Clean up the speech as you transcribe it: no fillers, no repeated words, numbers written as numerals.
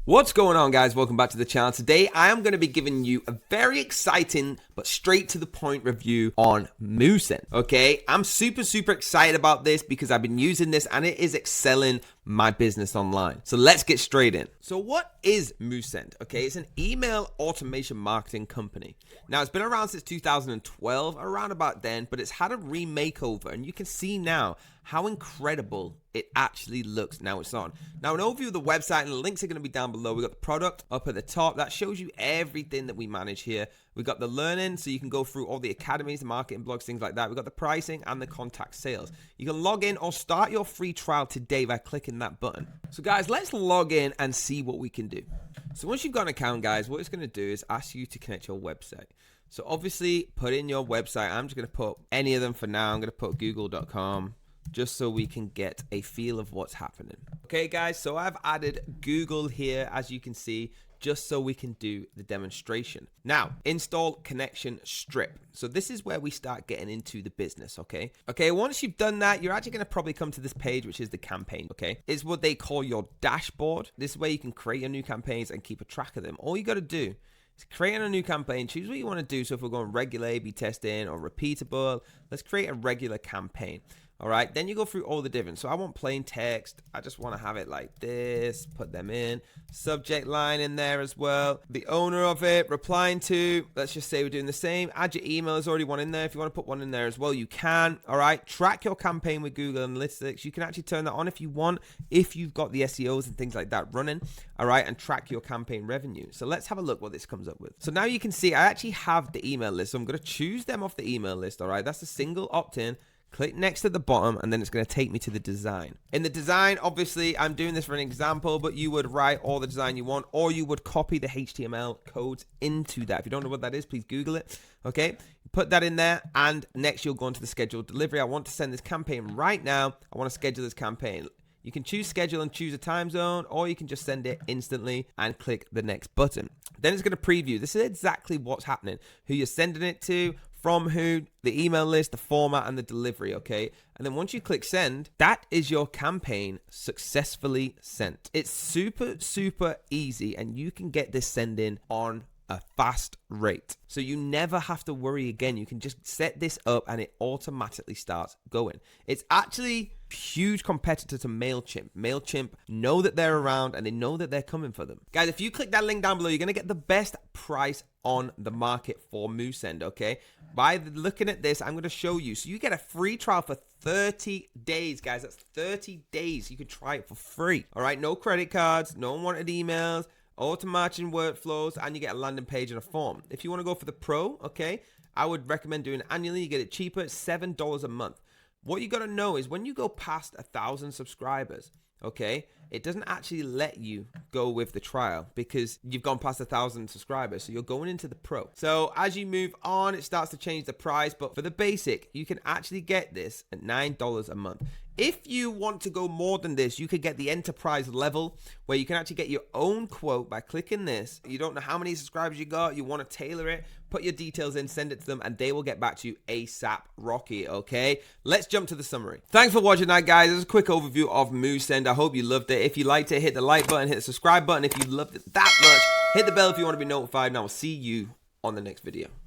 What's going on, guys? Welcome back to the channel. Today I am going to be giving you a very exciting but straight to the point review on Moosend. Okay, I'm super excited about this because I've been using this and it is excelling my business online. So let's get straight in. So what is Moosend? Okay, it's an email automation marketing company. Now it's been around since 2012, around about then, but it's had a remakeover, and you can see now how incredible it actually looks now it's on. Now, an overview of the website, and the links are going to be down below. We got the product up at the top that shows you everything that we manage here. We got the learning, so you can go through all the academies, the marketing blogs, things like that. We got the pricing and the contact sales. You can log in or start your free trial today by clicking that button. So guys, let's log in and see what we can do. So once you've got an account, guys, what it's going to do is ask you to connect your website. So obviously put in your website. I'm just going to put any of them for now. I'm going to put google.com. just so we can get a feel of what's happening. Okay, guys, so I've added Google here, as you can see, just so we can do the demonstration. Now, install connection strip. So this is where we start getting into the business, okay? Okay, once you've done that, you're actually gonna probably come to this page, which is the campaign, okay? It's what they call your dashboard. This is where you can create your new campaigns and keep a track of them. All you gotta do is create a new campaign, choose what you wanna do. So if we're going regular A/B testing or repeatable, let's create a regular campaign. All right, then you go through all the different. So I want plain text. I just want to have it like this, put them in. Subject line in there as well. The owner of it, replying to, let's just say we're doing the same. Add your email, there's already one in there. If you want to put one in there as well, you can. All right, track your campaign with Google Analytics. You can actually turn that on if you want, if you've got the SEOs and things like that running. All right, and track your campaign revenue. So let's have a look what this comes up with. So now you can see I actually have the email list. So I'm going to choose them off the email list. All right, that's a single opt-in. Click next at the bottom, and then it's going to take me to the design. In the design, obviously, I'm doing this for an example, but you would write all the design you want, or you would copy the HTML codes into that. If you don't know what that is, please Google it. Okay, put that in there, and next you'll go into the scheduled delivery. I want to send this campaign right now. I want to schedule this campaign. You can choose schedule and choose a time zone, or you can just send it instantly and click the next button. Then it's going to preview. This is exactly what's happening, who you're sending it to, from who, the email list, the format, and the delivery, okay? And then once you click send, that is your campaign successfully sent. It's super easy, and you can get this send in on a fast rate. So you never have to worry again. You can just set this up and it automatically starts going. It's actually a huge competitor to MailChimp. MailChimp know that they're around and they know that they're coming for them. Guys, if you click that link down below, you're going to get the best price on the market for Moosend, okay? By looking at this, I'm going to show you. So you get a free trial for 30 days, guys. That's 30 days. You can try it for free. All right, no credit cards, no unwanted emails, automation workflows, and you get a landing page and a form. If you want to go for the pro, okay, I would recommend doing it annually. You get it cheaper. It's $7 a month. What you got to know is when you go past 1,000 subscribers, okay, it doesn't actually let you go with the trial because you've gone past 1,000 subscribers. So you're going into the pro. So as you move on, it starts to change the price. But for the basic, you can actually get this at $9 a month. If you want to go more than this, you could get the enterprise level where you can actually get your own quote by clicking this. You don't know how many subscribers you got. You want to tailor it. Put your details in, send it to them, and they will get back to you ASAP Rocky, okay? Let's jump to the summary. Thanks for watching that, guys. This is a quick overview of Moosend. I hope you loved it. If you liked it, hit the like button, hit the subscribe button. If you loved it that much, hit the bell if you want to be notified, and I will see you on the next video.